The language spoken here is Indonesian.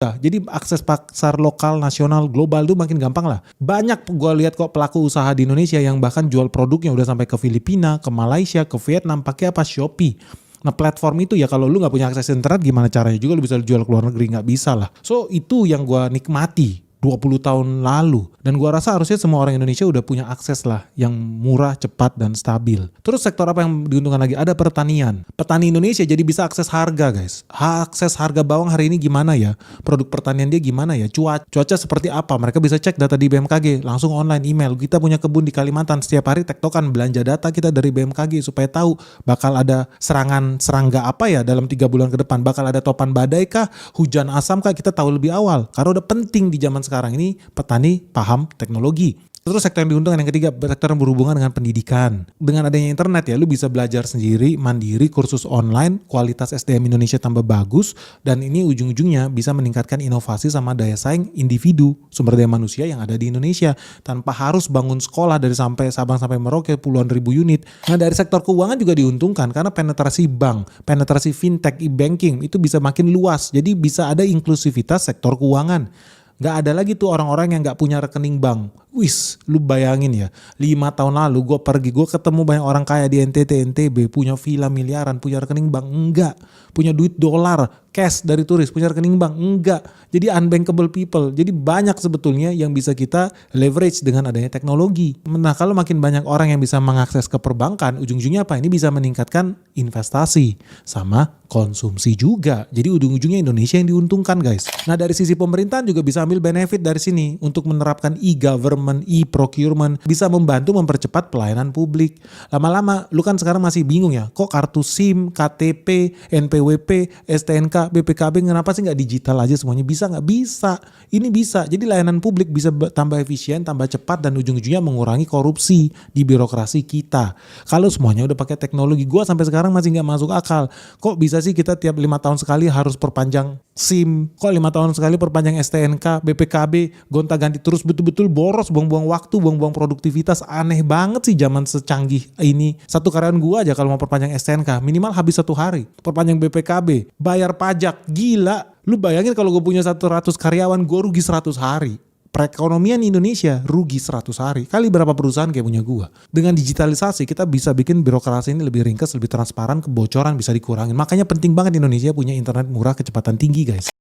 Jadi akses pasar lokal, nasional, global tuh makin gampang lah. Banyak gue lihat kok pelaku usaha di Indonesia yang bahkan jual produknya udah sampai ke Filipina, ke Malaysia, ke Vietnam, pakai apa? Shopee. Nah platform itu ya kalau lu gak punya akses internet gimana caranya juga lu bisa jual ke luar negeri, gak bisa lah. So itu yang gue nikmati 20 tahun lalu. Dan gua rasa harusnya semua orang Indonesia udah punya akses lah yang murah, cepat, dan stabil. Terus sektor apa yang diuntungkan lagi? Ada pertanian. Petani Indonesia jadi bisa akses harga guys. Akses harga bawang hari ini gimana ya? Produk pertanian dia gimana ya? Cuaca seperti apa? Mereka bisa cek data di BMKG. Langsung online email. Kita punya kebun di Kalimantan. Setiap hari tektokan belanja data kita dari BMKG supaya tahu bakal ada serangga apa ya dalam 3 bulan ke depan. Bakal ada topan badai kah? Hujan asam kah? Kita tahu lebih awal. Karena udah penting di zaman sekarang ini petani paham teknologi. Terus sektor yang diuntungkan yang ketiga, sektor yang berhubungan dengan pendidikan. Dengan adanya internet ya, lu bisa belajar sendiri, mandiri, kursus online, kualitas SDM Indonesia tambah bagus, dan ini ujung-ujungnya bisa meningkatkan inovasi sama daya saing individu, sumber daya manusia yang ada di Indonesia, tanpa harus bangun sekolah dari Sabang sampai Merauke puluhan ribu unit. Nah dari sektor keuangan juga diuntungkan, karena penetrasi bank, penetrasi fintech, e-banking, itu bisa makin luas, jadi bisa ada inklusivitas sektor keuangan. Gak ada lagi tuh orang-orang yang gak punya rekening bank. Wis, lu bayangin ya, 5 tahun lalu gue ketemu banyak orang kaya di NTT, NTB, punya villa miliaran, punya rekening bank, enggak. Punya duit dolar, cash dari turis, punya rekening bank, enggak. Jadi unbankable people, jadi banyak sebetulnya yang bisa kita leverage dengan adanya teknologi. Nah kalau makin banyak orang yang bisa mengakses ke perbankan, ujung-ujungnya apa? Ini bisa meningkatkan investasi, sama konsumsi juga. Jadi ujung-ujungnya Indonesia yang diuntungkan guys. Nah dari sisi pemerintahan juga bisa ambil benefit dari sini untuk menerapkan e-government, e-procurement, bisa membantu mempercepat pelayanan publik. Lama-lama lu kan sekarang masih bingung ya, kok kartu SIM, KTP, NPWP, STNK, BPKB kenapa sih nggak digital aja semuanya? Bisa nggak? Bisa. Ini bisa. Jadi layanan publik bisa tambah efisien, tambah cepat, dan ujung-ujungnya mengurangi korupsi di birokrasi kita. Kalau semuanya udah pakai teknologi, gua sampai sekarang masih nggak masuk akal. Kok bisa sih kita tiap 5 tahun sekali harus perpanjang SIM? Kok 5 tahun sekali perpanjang STNK, BPKB, gonta-ganti terus, betul-betul boros, buang-buang waktu, buang-buang produktivitas. Aneh banget sih zaman secanggih ini. Satu karyawan gua aja kalau mau perpanjang STNK minimal habis 1 hari. Perpanjang BPKB, bayar pajak, gila. Lu bayangin kalau gue punya 100 karyawan, gue rugi 100 hari. Perekonomian Indonesia rugi 100 hari. Kali berapa perusahaan kayak punya gua. Dengan digitalisasi kita bisa bikin birokrasi ini lebih ringkas, lebih transparan, kebocoran bisa dikurangin. Makanya penting banget Indonesia punya internet murah kecepatan tinggi guys.